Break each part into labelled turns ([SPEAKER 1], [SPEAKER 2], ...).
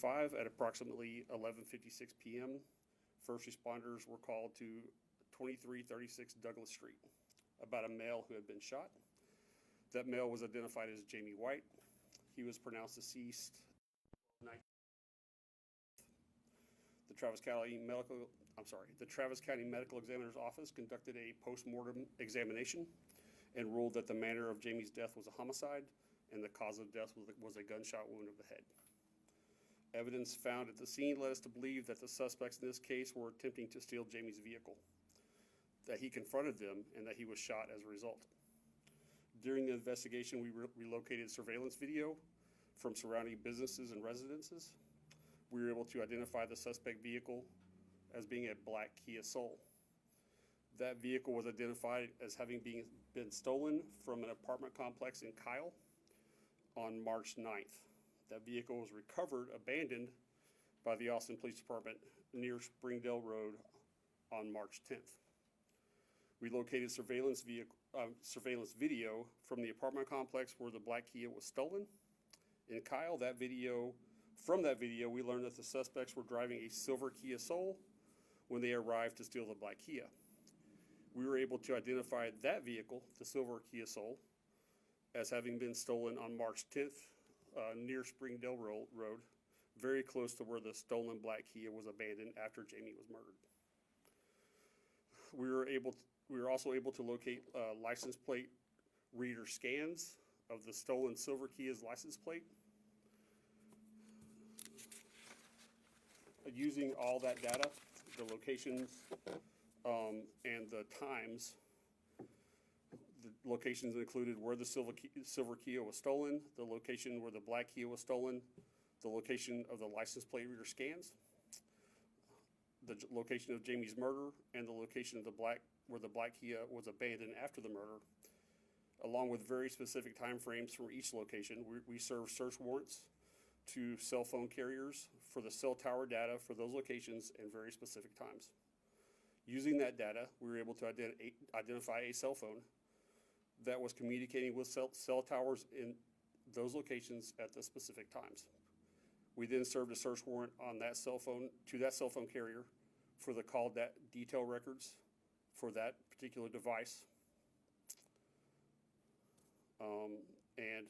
[SPEAKER 1] At approximately 11:56 p.m., first responders were called to 2336 Douglas Street about a male who had been shot. That male was identified as Jamie White. He was pronounced deceased. The Travis County Medical Examiner's Office conducted a post-mortem examination and ruled that the manner of Jamie's death was a homicide and the cause of death was a gunshot wound of the head. Evidence found at the scene led us to believe that the suspects in this case were attempting to steal Jamie's vehicle, that he confronted them, and that he was shot as a result. During the investigation, we relocated surveillance video from surrounding businesses and residences. We were able to identify the suspect vehicle as being a black Kia Soul. That vehicle was identified as having been stolen from an apartment complex in Kyle on March 9th. That vehicle was recovered, abandoned by the Austin Police Department near Springdale Road on March 10th. We located surveillance video from the apartment complex where the black Kia was stolen. In Kyle, from that video, we learned that the suspects were driving a silver Kia Soul when they arrived to steal the black Kia. We were able to identify that vehicle, the silver Kia Soul, as having been stolen on March 10th near Springdale Road, very close to where the stolen black Kia was abandoned after Jamie was murdered. We were also able to locate license plate reader scans of the stolen silver Kia's license plate. Using all that data, the locations and the times, the locations included where the silver Kia was stolen, the location where the black Kia was stolen, the location of the license plate reader scans, the location of Jamie's murder, and the location of where the black Kia was abandoned after the murder, along with very specific time frames for each location. We served search warrants to cell phone carriers for the cell tower data for those locations and very specific times. Using that data, we were able to identify a cell phone that was communicating with cell towers in those locations at the specific times. We then served a search warrant on that cell phone carrier for the call detail records for that particular device. And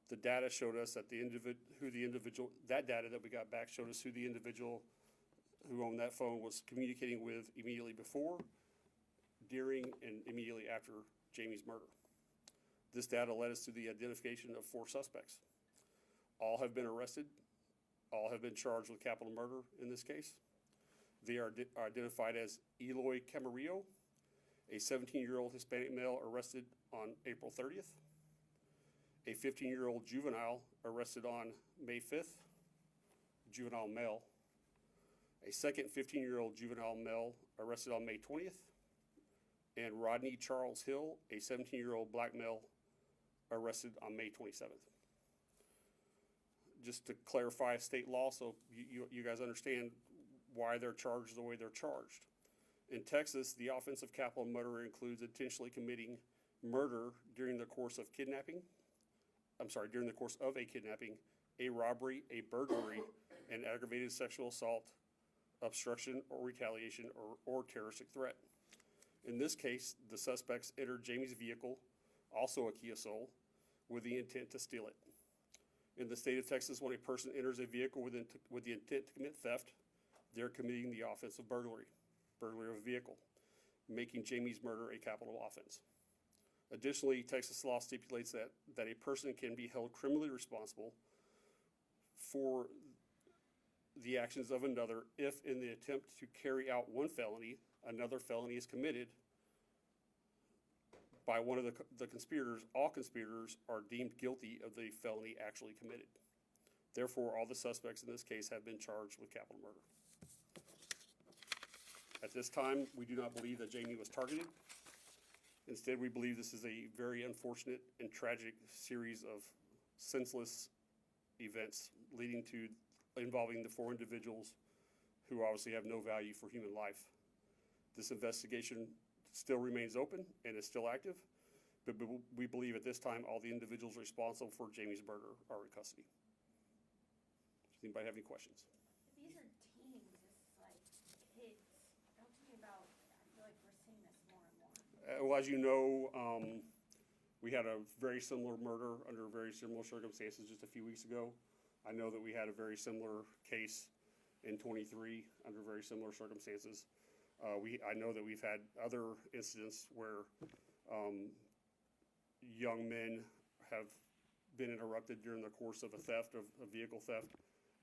[SPEAKER 1] the data showed us that that data that we got back showed us who the individual who owned that phone was communicating with immediately before, during, and immediately after Jamie's murder. This data led us to the identification of 4 suspects. All have been arrested. All have been charged with capital murder in this case. They are identified as Eloy Camarillo, a 17-year-old Hispanic male arrested on April 30th, a 15-year-old juvenile arrested on May 5th, juvenile male, a second 15-year-old juvenile male arrested on May 20th, and Rodney Charles Hill, a 17-year-old black male arrested on May 27th. Just to clarify state law so you guys understand why they're charged the way they're charged. In Texas, the offense of capital murder includes intentionally committing murder during the course of a kidnapping, a robbery, a burglary, an aggravated sexual assault, obstruction or retaliation, or terroristic threat. In this case, the suspects entered Jamie's vehicle, also a Kia Soul, with the intent to steal it. In the state of Texas, when a person enters a vehicle with the intent to commit theft, they're committing the offense of burglary of a vehicle, making Jamie's murder a capital offense. Additionally, Texas law stipulates that a person can be held criminally responsible for the actions of another if, in the attempt to carry out one felony, another felony is committed by one of the conspirators. All conspirators are deemed guilty of the felony actually committed. Therefore, all the suspects in this case have been charged with capital murder. At this time, we do not believe that Jamie was targeted. Instead, we believe this is a very unfortunate and tragic series of senseless events involving the 4 individuals who obviously have no value for human life. This investigation still remains open and is still active, but we believe at this time all the individuals responsible for Jamie's murder are in custody. Does anybody have any questions?
[SPEAKER 2] These are teens, it's like kids. Talk to me about, I feel like we're seeing this more and more.
[SPEAKER 1] Well, as you know, we had a very similar murder under very similar circumstances just a few weeks ago. I know that we had a very similar case in 23 under very similar circumstances. I know that we've had other incidents where young men have been interrupted during the course of a vehicle theft,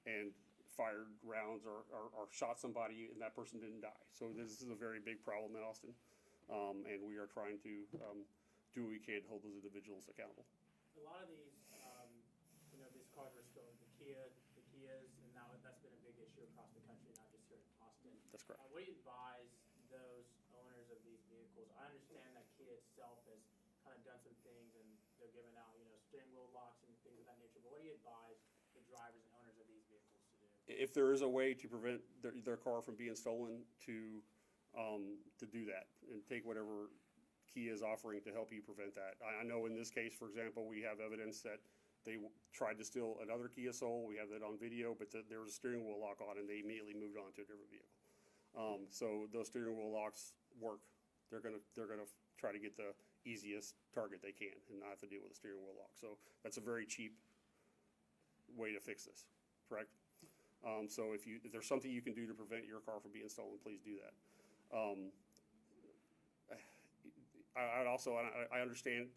[SPEAKER 1] and fired rounds or shot somebody, and that person didn't die. So this is a very big problem in Austin, and we are trying to do what we can to hold those individuals accountable.
[SPEAKER 3] A lot of these, these cars are stolen. The Kias, and now that's been a big issue across the country, not just here in Austin.
[SPEAKER 1] That's correct.
[SPEAKER 3] What do you advise those owners of these vehicles? I understand that Kia itself has kind of done some things, and they're giving out, steering wheel locks and things of that nature. But what do you advise the drivers and owners of these vehicles to do?
[SPEAKER 1] If there is a way to prevent their car from being stolen, to do that and take whatever Kia is offering to help you prevent that. I know in this case, for example, we have evidence that they tried to steal another Kia Soul. We have that on video, but there was a steering wheel lock on, and they immediately moved on to a different vehicle. So those steering wheel locks work. They're gonna try to get the easiest target they can and not have to deal with a steering wheel lock. So that's a very cheap way to fix this, correct? So if there's something you can do to prevent your car from being stolen, please do that. I understand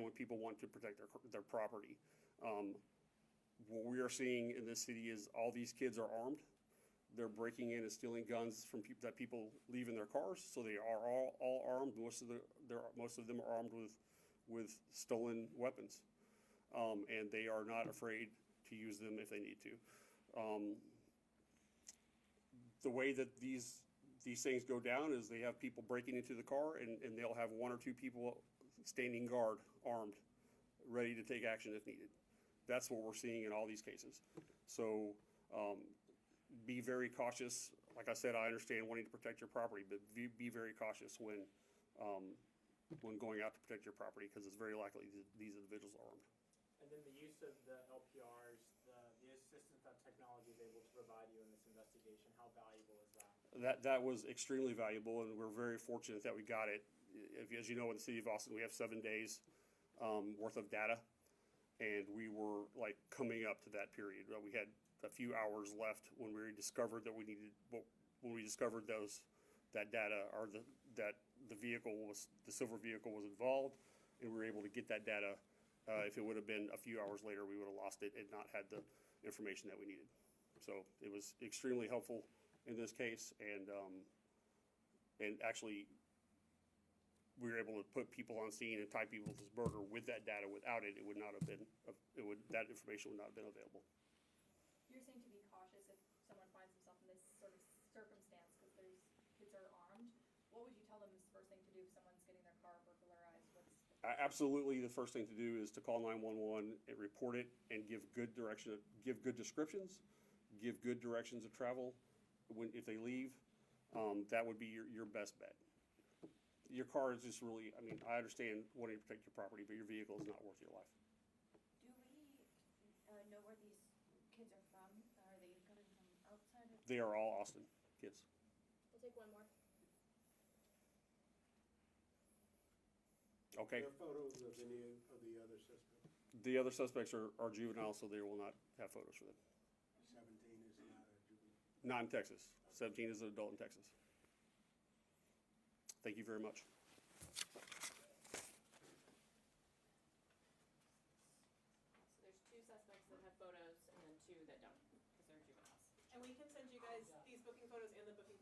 [SPEAKER 1] when people want to protect their property. What we are seeing in this city is all these kids are armed. They're breaking in and stealing guns from that people leave in their cars. So they are all armed. Most of them are armed with stolen weapons, and they are not afraid to use them if they need to. The way that these things go down is they have people breaking into the car, and they'll have one or two people standing guard, armed, ready to take action if needed. That's what we're seeing in all these cases. So be very cautious. Like I said, I understand wanting to protect your property, but be very cautious when going out to protect your property, because it's very likely these individuals are armed.
[SPEAKER 3] And then the use of the LPRs, the assistance that technology is able to provide you in this investigation, how valuable is that?
[SPEAKER 1] That was extremely valuable, and we're very fortunate that we got it. As you know, in the city of Austin, we have 7 days worth of data, and we were like coming up to that period. We had a few hours left when we discovered that that data, or that the silver vehicle was involved, and we were able to get that data. If it would have been a few hours later, we would have lost it and not had the information that we needed. So it was extremely helpful in this case, and actually we were able to put people on scene and tie people to this burger with that data. Without it, it would not have been. That information would not have been available.
[SPEAKER 4] You're saying to be cautious if someone finds himself in this sort of circumstance because these kids are armed. What would you tell them is the first thing to do if someone's getting their car burglarized?
[SPEAKER 1] Absolutely, the first thing to do is to call 911 and report it, and give good direction, give good descriptions, give good directions of travel. If they leave, that would be your best bet. Your car is just really, I understand wanting to protect your property, but your vehicle is not worth your life.
[SPEAKER 2] Do we know where these kids are from? Are they coming from outside of?
[SPEAKER 1] They are all Austin kids.
[SPEAKER 4] We'll take one more.
[SPEAKER 1] Okay.
[SPEAKER 5] Are there photos of any of the other suspects?
[SPEAKER 1] The other suspects are juveniles, so they will not have photos for them.
[SPEAKER 5] 17 is not a juvenile.
[SPEAKER 1] Not in Texas. 17 is an adult in Texas. Thank you very much.
[SPEAKER 4] So there's 2 suspects that have photos and then 2 that don't because they're juveniles.
[SPEAKER 6] And we can send you guys these booking photos and the booking